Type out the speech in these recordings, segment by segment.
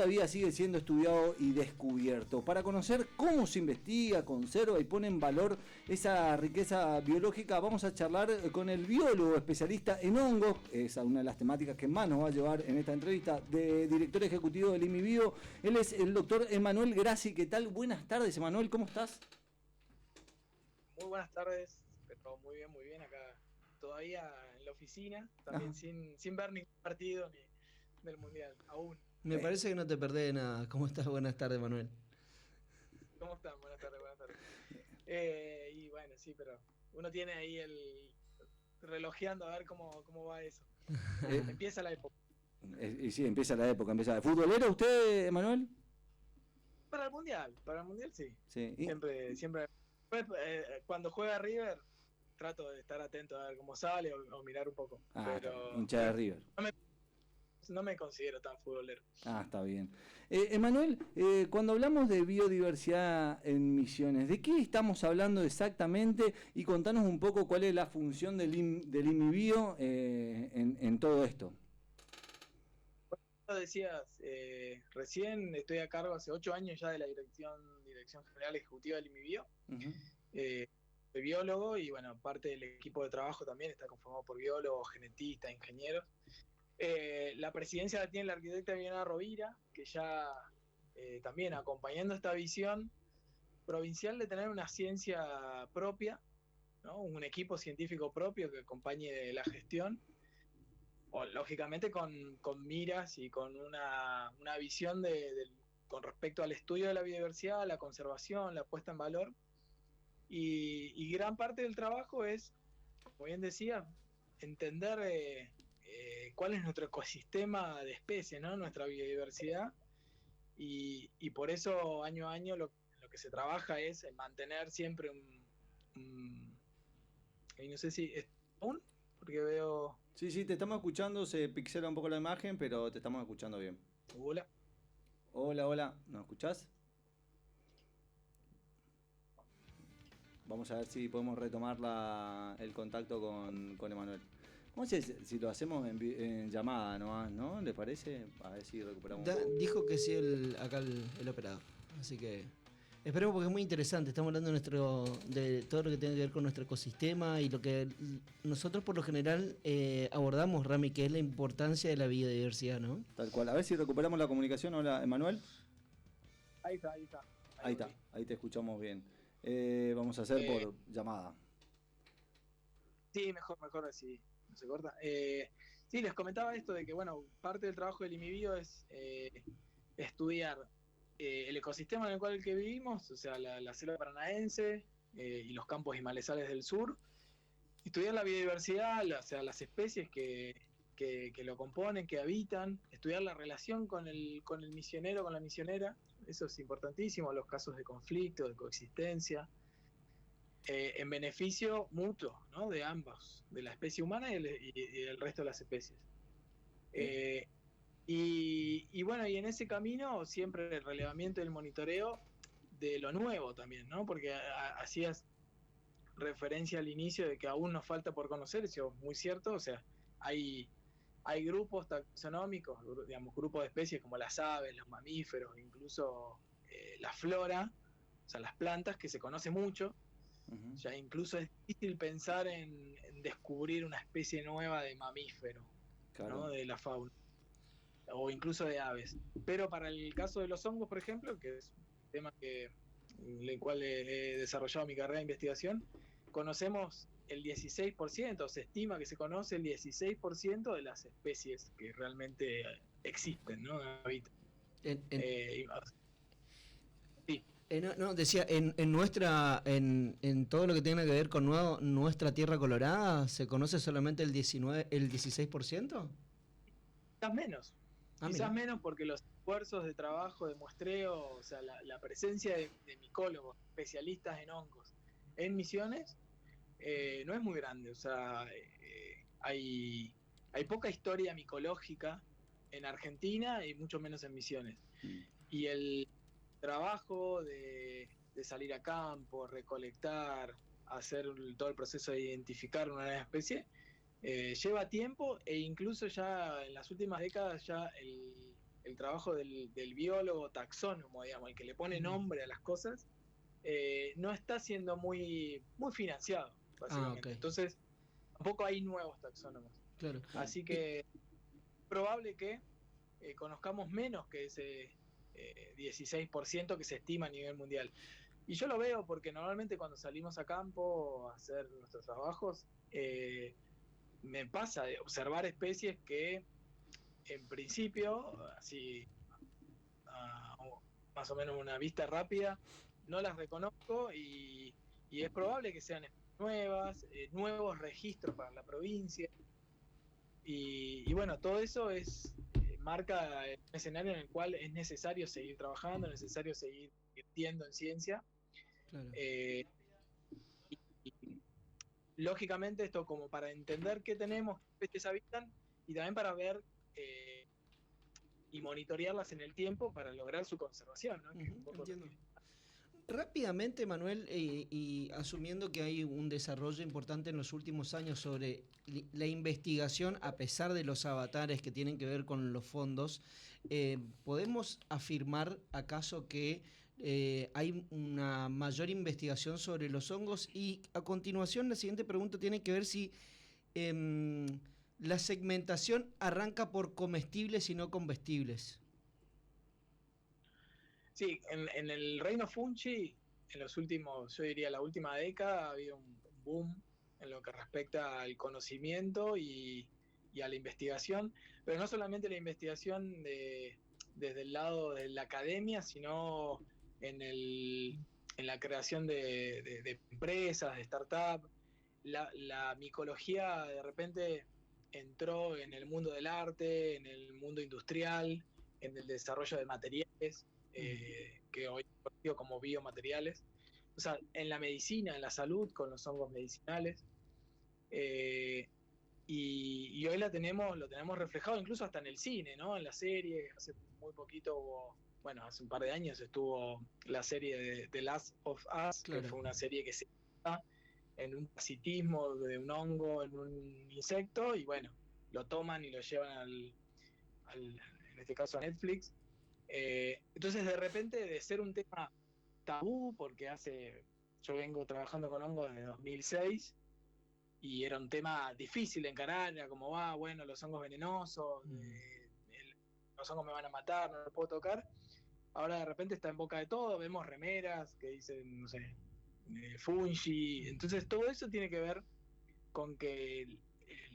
todavía sigue siendo estudiado y descubierto. Para conocer cómo se investiga, conserva y pone en valor esa riqueza biológica, vamos a charlar con el biólogo especialista en hongos. Es una de las temáticas que más nos va a llevar en esta entrevista, de director ejecutivo del IMIBio. Él es el doctor Emanuel Grassi. ¿Qué tal? Buenas tardes, Emanuel, ¿cómo estás? Muy buenas tardes, pero muy bien acá. Todavía en la oficina, también sin ver ningún partido ni del Mundial, aún. Me parece que no te perdés de nada. ¿Cómo estás? Buenas tardes, Manuel. ¿Cómo están? Buenas tardes. Y bueno, sí, pero uno tiene ahí el relojeando a ver cómo va eso. Empieza la época. Y sí, empieza la época. ¿Futbolero usted, Emanuel? Para el Mundial sí. Sí. Siempre. Cuando juega River, trato de estar atento a ver cómo sale o mirar un poco. Pero hincha de River. No me considero tan futbolero. Está bien. Emanuel, cuando hablamos de biodiversidad en Misiones, ¿de qué estamos hablando exactamente? Y contanos un poco cuál es la función del IMIBio en todo esto. Bueno, decías, recién estoy a cargo hace 8 años ya de la Dirección General Ejecutiva del IMIBio. Uh-huh. Soy biólogo y bueno, parte del equipo de trabajo también está conformado por biólogos, genetistas, ingenieros. La presidencia la tiene la arquitecta Viviana Rovira, que ya también acompañando esta visión provincial de tener una ciencia propia, ¿no? Un equipo científico propio que acompañe la gestión, o, lógicamente con miras y con una visión con respecto al estudio de la biodiversidad, la conservación, la puesta en valor, y gran parte del trabajo es, como bien decía, entender cuál es nuestro ecosistema de especies, ¿no? Nuestra biodiversidad, y por eso año a año lo que se trabaja es en mantener siempre y no sé si aún, porque veo... Sí, te estamos escuchando, se pixela un poco la imagen, pero te estamos escuchando bien. Hola, ¿nos escuchás? Vamos a ver si podemos retomar el contacto con Emanuel. Vamos a ver si lo hacemos en llamada nomás, ¿no? ¿Le parece? A ver si recuperamos. Dijo que sí acá el operador. Así que esperemos, porque es muy interesante. Estamos hablando de todo lo que tiene que ver con nuestro ecosistema y lo que nosotros por lo general abordamos, Rami, que es la importancia de la biodiversidad, ¿no? Tal cual. A ver si recuperamos la comunicación. Hola, Emanuel. Ahí está. Ahí te escuchamos bien. Vamos a hacer por llamada. Sí, mejor así no se corta. Sí, les comentaba esto de que, bueno, parte del trabajo del IMIBio es estudiar el ecosistema en el cual vivimos, o sea, la selva paranaense y los campos y malezales del sur, estudiar la biodiversidad, o sea, las especies que lo componen, que habitan, estudiar la relación con el misionero, con la misionera, eso es importantísimo, los casos de conflicto, de coexistencia, en beneficio mutuo, ¿no? De ambos, de la especie humana y del resto de las especies. Y bueno, y en ese camino siempre el relevamiento y el monitoreo de lo nuevo también, ¿no? Porque hacías referencia al inicio de que aún nos falta por conocer, eso es muy cierto, o sea, hay grupos taxonómicos, digamos, grupos de especies como las aves, los mamíferos, incluso la flora, o sea, las plantas, que se conoce mucho. Uh-huh. Ya incluso es difícil pensar en descubrir una especie nueva de mamífero, claro, ¿no? De la fauna, o incluso de aves. Pero para el caso de los hongos, por ejemplo, que es un tema en el cual he desarrollado mi carrera de investigación, conocemos el 16%, se estima que se conoce el 16% de las especies que realmente existen, ¿no? Habitan. Sí. No, decía, en todo lo que tiene que ver con nuestra Tierra Colorada, ¿se conoce solamente el 16%? Quizás menos porque los esfuerzos de trabajo, de muestreo, o sea, la presencia de micólogos, especialistas en hongos, en Misiones, no es muy grande. O sea, hay poca historia micológica en Argentina y mucho menos en Misiones. Y el trabajo de salir a campo, recolectar, hacer todo el proceso de identificar una nueva especie, lleva tiempo, e incluso ya en las últimas décadas ya el el trabajo del biólogo taxónomo, digamos, el que le pone nombre a las cosas, no está siendo muy financiado, básicamente. Okay. Entonces, tampoco hay nuevos taxónomos. Claro. Así que es probable que conozcamos menos que ese 16% que se estima a nivel mundial. Y yo lo veo porque normalmente cuando salimos a campo a hacer nuestros trabajos, me pasa de observar especies que en principio, así más o menos una vista rápida, no las reconozco y es probable que sean nuevas, nuevos registros para la provincia. Y bueno, todo eso marca un escenario en el cual es necesario seguir trabajando, es necesario seguir invirtiendo en ciencia. Claro. Y lógicamente esto como para entender qué tenemos, qué especies habitan, y también para ver y monitorearlas en el tiempo para lograr su conservación, ¿no? Entiendo. Rápidamente, Manuel, y asumiendo que hay un desarrollo importante en los últimos años sobre la investigación, a pesar de los avatares que tienen que ver con los fondos, ¿podemos afirmar acaso que hay una mayor investigación sobre los hongos? Y a continuación, la siguiente pregunta tiene que ver si la segmentación arranca por comestibles y no comestibles. Sí, en el reino fungi, en los últimos, yo diría la última década, ha habido un boom en lo que respecta al conocimiento y a la investigación, pero no solamente la investigación desde el lado de la academia, sino en la creación de empresas, de startups. La micología de repente entró en el mundo del arte, en el mundo industrial, en el desarrollo de materiales. Que hoy es conocido como biomateriales, o sea, en la medicina, en la salud, con los hongos medicinales, y hoy lo tenemos reflejado incluso hasta en el cine, ¿no? En la serie, hace muy poquito hace un par de años estuvo la serie de The Last of Us, claro, que fue una serie que se basa en un parasitismo de un hongo en un insecto, y bueno, lo toman y lo llevan en este caso a Netflix. Entonces de repente de ser un tema tabú, porque yo vengo trabajando con hongos desde 2006 y era un tema difícil de encarar, era como bueno, los hongos venenosos, los hongos me van a matar, no los puedo tocar. Ahora de repente está en boca de todo, vemos remeras que dicen, no sé, fungi. Entonces todo eso tiene que ver con que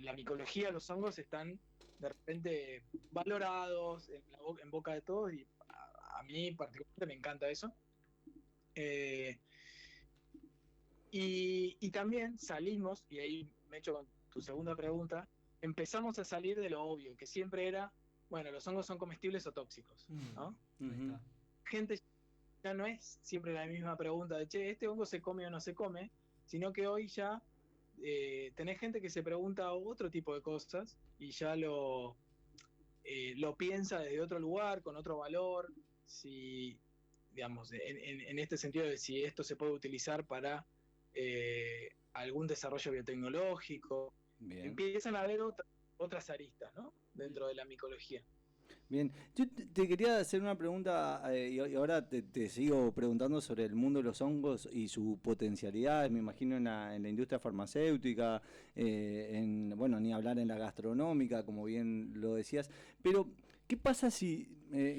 la micología, los hongos están de repente valorados en boca de todos, y a mí particularmente me encanta eso. Y también salimos, y ahí me echo con tu segunda pregunta, empezamos a salir de lo obvio, que siempre era, bueno, los hongos son comestibles o tóxicos, ¿no? Uh-huh. Gente, ya no es siempre la misma pregunta de, che, ¿este hongo se come o no se come? Sino que hoy ya tenés gente que se pregunta otro tipo de cosas y ya lo piensa desde otro lugar, con otro valor, si, digamos, en este sentido de si esto se puede utilizar para algún desarrollo biotecnológico. Bien. Empiezan a haber otras aristas, ¿no? Dentro de la micología. Bien, yo te quería hacer una pregunta y ahora te sigo preguntando sobre el mundo de los hongos y su potencialidad, me imagino en la industria farmacéutica, bueno, ni hablar en la gastronómica, como bien lo decías, pero ¿qué pasa si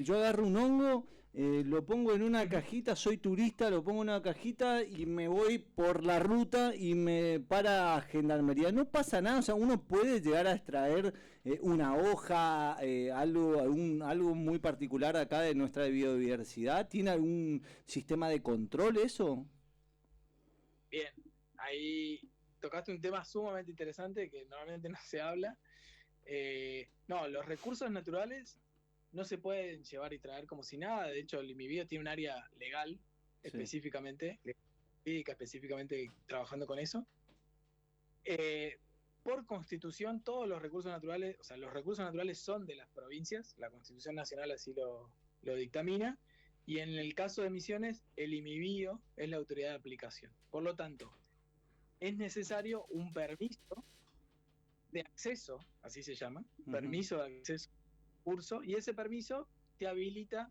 yo agarro un hongo, lo pongo en una cajita, soy turista, lo pongo en una cajita y me voy por la ruta y me para Gendarmería? No pasa nada, o sea, uno puede llegar a extraer una hoja, algo muy particular acá de nuestra biodiversidad. ¿Tiene algún sistema de control eso? Bien, ahí tocaste un tema sumamente interesante que normalmente no se habla. No, los recursos naturales no se pueden llevar y traer como si nada. De hecho, el Limibio tiene un área legal específicamente, específicamente trabajando con eso. Por constitución, todos los recursos naturales, o sea, los recursos naturales son de las provincias, la Constitución Nacional así lo dictamina, y en el caso de Misiones, el IMIBio es la autoridad de aplicación. Por lo tanto, es necesario un permiso de acceso, así se llama, permiso de acceso al curso, y ese permiso te habilita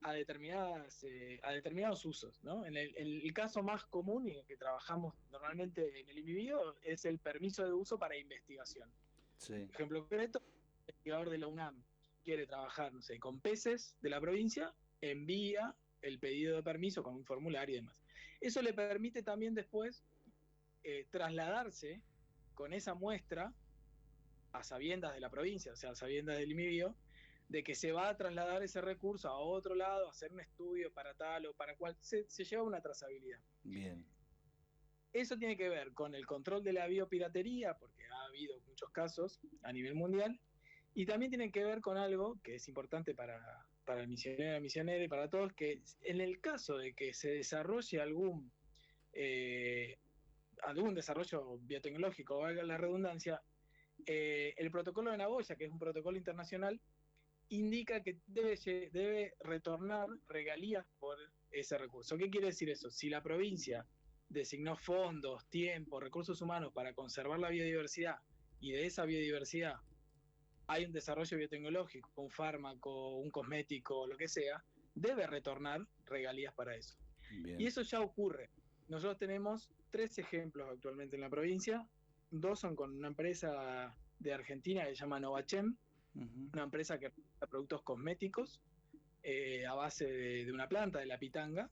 a determinados usos, ¿no? El caso más común y que trabajamos normalmente en el INVIBio es el permiso de uso para investigación. Sí. Ejemplo concreto, el investigador de la UNAM quiere trabajar, no sé, con peces de la provincia, envía el pedido de permiso con un formulario y demás. Eso le permite también después trasladarse con esa muestra a sabiendas de la provincia, o sea, a sabiendas del INVIBio, de que se va a trasladar ese recurso a otro lado, a hacer un estudio para tal o para cual, se lleva una trazabilidad. Bien. Eso tiene que ver con el control de la biopiratería, porque ha habido muchos casos a nivel mundial, y también tiene que ver con algo que es importante para el misionero y para todos, que en el caso de que se desarrolle algún desarrollo biotecnológico, valga la redundancia, el protocolo de Nagoya, que es un protocolo internacional, indica que debe retornar regalías por ese recurso. ¿Qué quiere decir eso? Si la provincia designó fondos, tiempo, recursos humanos para conservar la biodiversidad y de esa biodiversidad hay un desarrollo biotecnológico, un fármaco, un cosmético, lo que sea, debe retornar regalías para eso. Bien. Y eso ya ocurre. Nosotros tenemos 3 ejemplos actualmente en la provincia. 2 son con una empresa de Argentina que se llama Novachem, una empresa que realiza productos cosméticos a base de una planta, de la pitanga,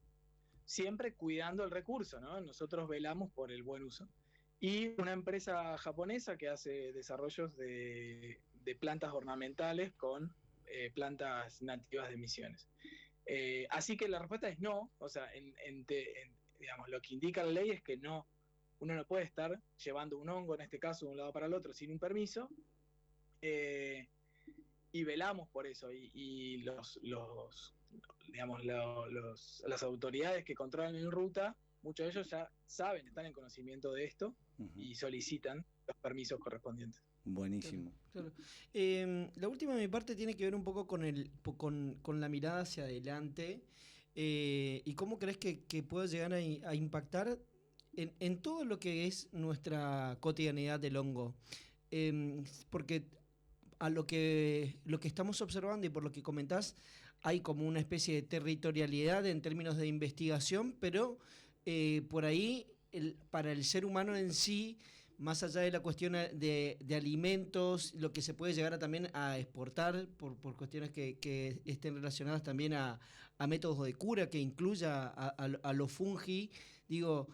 siempre cuidando el recurso, ¿no? Nosotros velamos por el buen uso. Y una empresa japonesa que hace desarrollos de plantas ornamentales con plantas nativas de Misiones. Así que la respuesta es no, o sea, digamos, lo que indica la ley es que no, uno no puede estar llevando un hongo, en este caso, de un lado para el otro sin un permiso, y velamos por eso, y las autoridades que controlan en ruta, muchos de ellos ya saben, están en conocimiento de esto y solicitan los permisos correspondientes. Buenísimo. Claro. La última de mi parte tiene que ver un poco con la mirada hacia adelante y cómo crees que puede llegar a impactar en todo lo que es nuestra cotidianidad del hongo. Porque a lo que estamos observando y por lo que comentás, hay como una especie de territorialidad en términos de investigación, pero por ahí para el ser humano en sí, más allá de la cuestión de alimentos, lo que se puede llegar también a exportar por cuestiones que estén relacionadas también a métodos de cura, que incluya a los fungi, digo,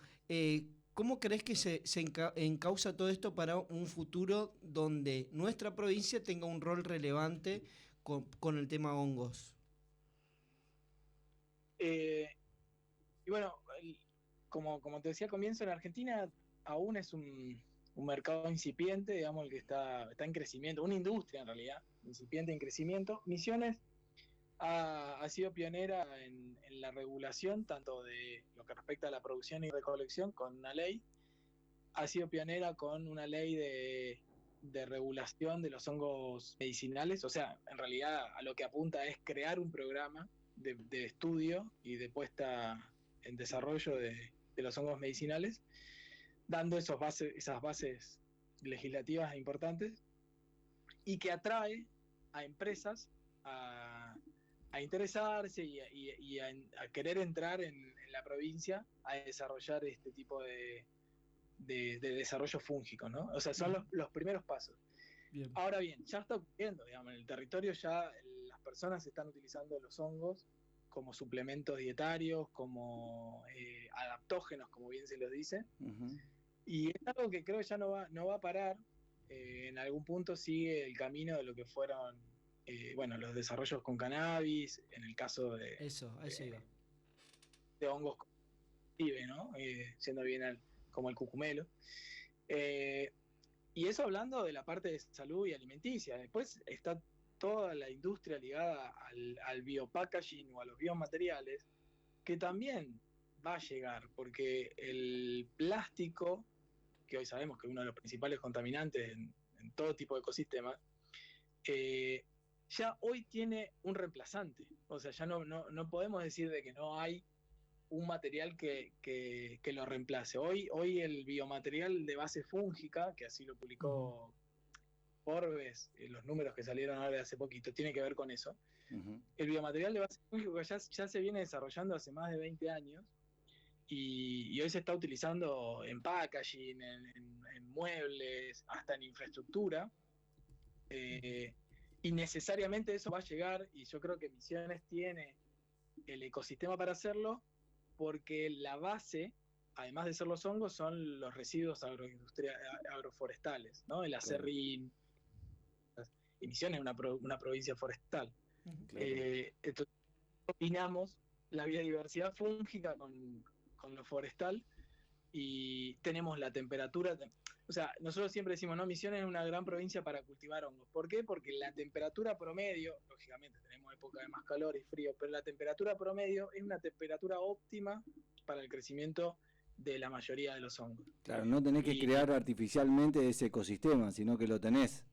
¿cómo crees que se encausa todo esto para un futuro donde nuestra provincia tenga un rol relevante con el tema hongos? Y bueno, como te decía al comienzo, en Argentina aún es un mercado incipiente, digamos, el que está en crecimiento, una industria en realidad, incipiente en crecimiento. Misiones ha sido pionera en la regulación, tanto de lo que respecta a la producción y recolección, con una ley. Ha sido pionera con una ley de regulación de los hongos medicinales. O sea, en realidad a lo que apunta es crear un programa de estudio y de puesta en desarrollo de los hongos medicinales, dando esas bases legislativas importantes, y que atrae a empresas a interesarse y a querer entrar en la provincia a desarrollar este tipo de desarrollo fúngico, ¿no? O sea, son los primeros pasos. Bien. Ahora bien, ya está ocurriendo, digamos, en el territorio ya las personas están utilizando los hongos como suplementos dietarios, como adaptógenos, como bien se los dice, y es algo que creo que ya no va a parar. En algún punto sigue el camino de lo que fueron los desarrollos con cannabis, en el caso de eso iba. De hongos, ¿no? Siendo bien como el cucumelo. Y eso hablando de la parte de salud y alimenticia. Después está toda la industria ligada al biopackaging o a los biomateriales, que también va a llegar, porque el plástico, que hoy sabemos que es uno de los principales contaminantes en todo tipo de ecosistemas, ya hoy tiene un reemplazante. O sea, ya no podemos decir de que no hay un material que lo reemplace. Hoy el biomaterial de base fúngica, que así lo publicó Forbes, los números que salieron ahora de hace poquito, tiene que ver con eso. El biomaterial de base fúngica ya se viene desarrollando hace más de 20 años y hoy se está utilizando en packaging, en muebles, hasta en infraestructura. Y necesariamente eso va a llegar, y yo creo que Misiones tiene el ecosistema para hacerlo, porque la base, además de ser los hongos, son los residuos agroforestales, ¿no? El acerrín. Y Misiones es una provincia forestal. Entonces, combinamos la biodiversidad fúngica con lo forestal y tenemos la temperatura. O sea, nosotros siempre decimos, no, Misiones es una gran provincia para cultivar hongos. ¿Por qué? Porque la temperatura promedio, lógicamente tenemos época de más calor y frío, pero la temperatura promedio es una temperatura óptima para el crecimiento de la mayoría de los hongos. Claro, no tenés que crear artificialmente ese ecosistema, sino que lo tenés.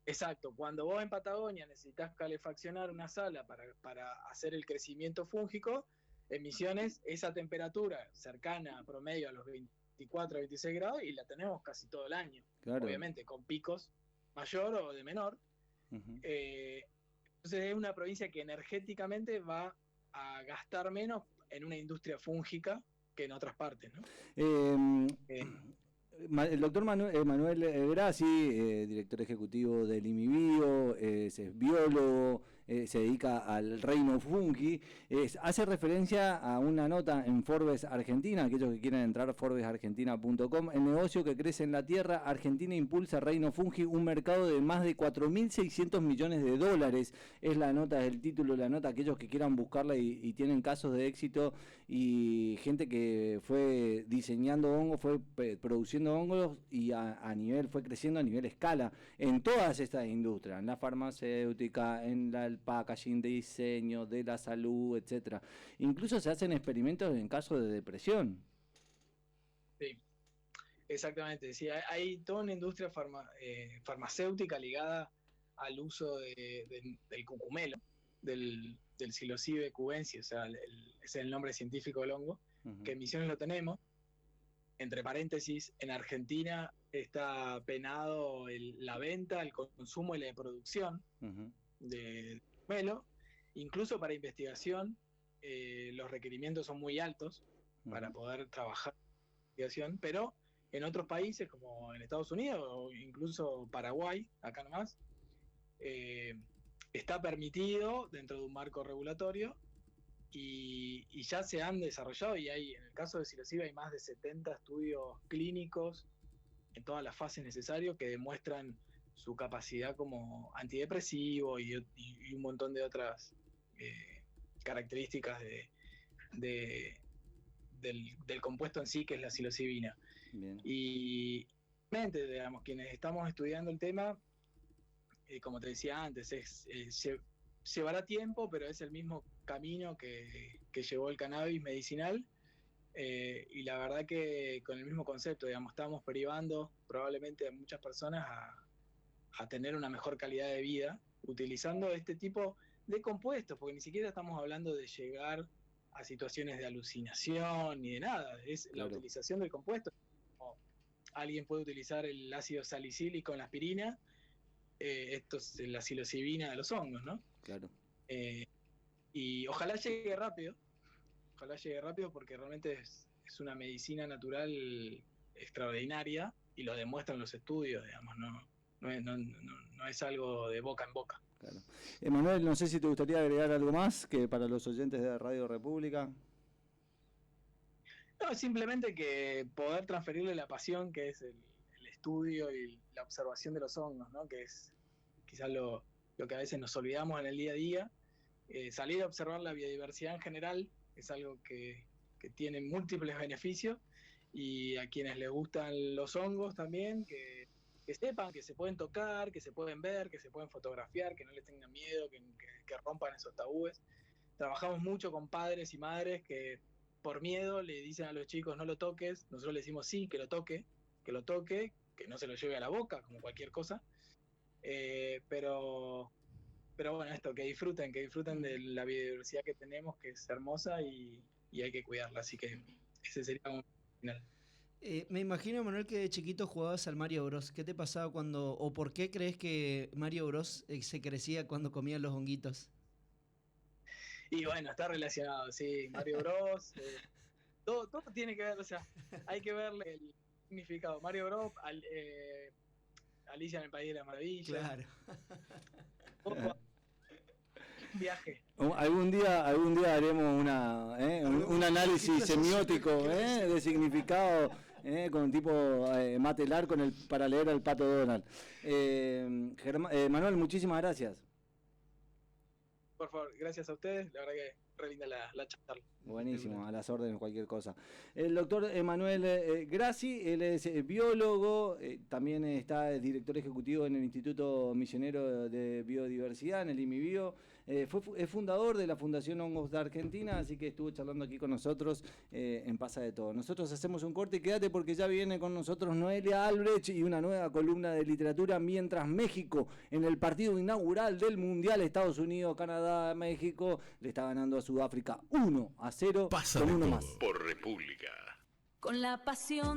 Exacto, cuando vos en Patagonia necesitas calefaccionar una sala para hacer el crecimiento fúngico, en Misiones esa temperatura cercana promedio a los 24 o 26 grados y la tenemos casi todo el año, claro. Obviamente con picos mayor o de menor. Entonces es una provincia que energéticamente va a gastar menos en una industria fúngica que en otras partes, ¿no? El doctor Manuel Grassi, director ejecutivo del IMIBio, es biólogo, se dedica al reino fungi, hace referencia a una nota en Forbes Argentina, aquellos que quieran entrar, forbesargentina.com, el negocio que crece en la tierra, Argentina impulsa reino fungi, un mercado de más de 4.600 millones de dólares, es la nota, es el título de la nota, aquellos que quieran buscarla y tienen casos de éxito y gente que fue diseñando hongos, fue produciendo hongos y fue creciendo a nivel escala en todas estas industrias, en la farmacéutica, en el packaging, de diseño, de la salud, etcétera. Incluso se hacen experimentos en casos de depresión. Sí, exactamente. Sí, hay toda una industria farmacéutica ligada al uso del cucumelo, del psilocybe cubensis, o sea, ese es el nombre científico del hongo, que en Misiones lo tenemos. Entre paréntesis, en Argentina está penado la venta, el consumo y la producción de cucumelo. Incluso para investigación, los requerimientos son muy altos para poder trabajar en investigación, pero en otros países, como en Estados Unidos o incluso Paraguay, acá nomás, está permitido dentro de un marco regulatorio y ya se han desarrollado y en el caso de psilocibe hay más de 70 estudios clínicos en todas las fases necesarias que demuestran su capacidad como antidepresivo y un montón de otras características del compuesto en sí, que es la psilocibina. Bien. Y digamos, quienes estamos estudiando el tema, como te decía antes, llevará tiempo, pero es el mismo camino que llevó el cannabis medicinal, y la verdad que con el mismo concepto, digamos, estamos privando probablemente a muchas personas a tener una mejor calidad de vida utilizando este tipo de compuestos, porque ni siquiera estamos hablando de llegar a situaciones de alucinación ni de nada, es la utilización del compuesto. Como alguien puede utilizar el ácido salicílico en la aspirina, esto es la psilocibina de los hongos, ¿no? Claro. Y ojalá llegue rápido porque realmente es una medicina natural extraordinaria y lo demuestran los estudios, digamos, no es algo de boca en boca. Claro. Emanuel, no sé si te gustaría agregar algo más que para los oyentes de Radio República. No, simplemente que poder transferirle la pasión que es el estudio y la observación de los hongos, ¿no? Que es quizás lo que a veces nos olvidamos en el día a día. Salir a observar la biodiversidad en general es algo que tiene múltiples beneficios, y a quienes les gustan los hongos también, que sepan que se pueden tocar, que se pueden ver, que se pueden fotografiar, que no les tengan miedo, que rompan esos tabúes. Trabajamos mucho con padres y madres que por miedo le dicen a los chicos no lo toques, nosotros le decimos sí, que lo toque, que no se lo lleve a la boca, como cualquier cosa, pero bueno, esto, que disfruten de la biodiversidad que tenemos, que es hermosa y hay que cuidarla, así que ese sería un final. Me imagino, Manuel, que de chiquito jugabas al Mario Bros. ¿Qué te pasaba o por qué crees que Mario Bros se crecía cuando comía los honguitos? Y bueno, está relacionado, sí, Mario Bros. Todo tiene que ver, o sea, hay que verle el significado. Mario Bros, Alicia en el País de la Maravilla. Claro. Un viaje. Algún día haremos un análisis semiótico de significado con un tipo matelar para leer al Pato Donald. Manuel, muchísimas gracias. Por favor, gracias a ustedes, la verdad que re linda la charla. Buenísimo, a las órdenes, cualquier cosa. El doctor Emanuel Grassi, él es biólogo, también está director ejecutivo en el Instituto Misionero de Biodiversidad, en el IMIBio. Es fundador de la Fundación Hongos de Argentina, así que estuvo charlando aquí con nosotros en Pasa de Todo. Nosotros hacemos un corte y quédate porque ya viene con nosotros Noelia Albrecht y una nueva columna de literatura, mientras México, en el partido inaugural del Mundial, Estados Unidos, Canadá, México, le está ganando a Sudáfrica 1-0 Pasa con de uno todo más. Por República. Con la pasión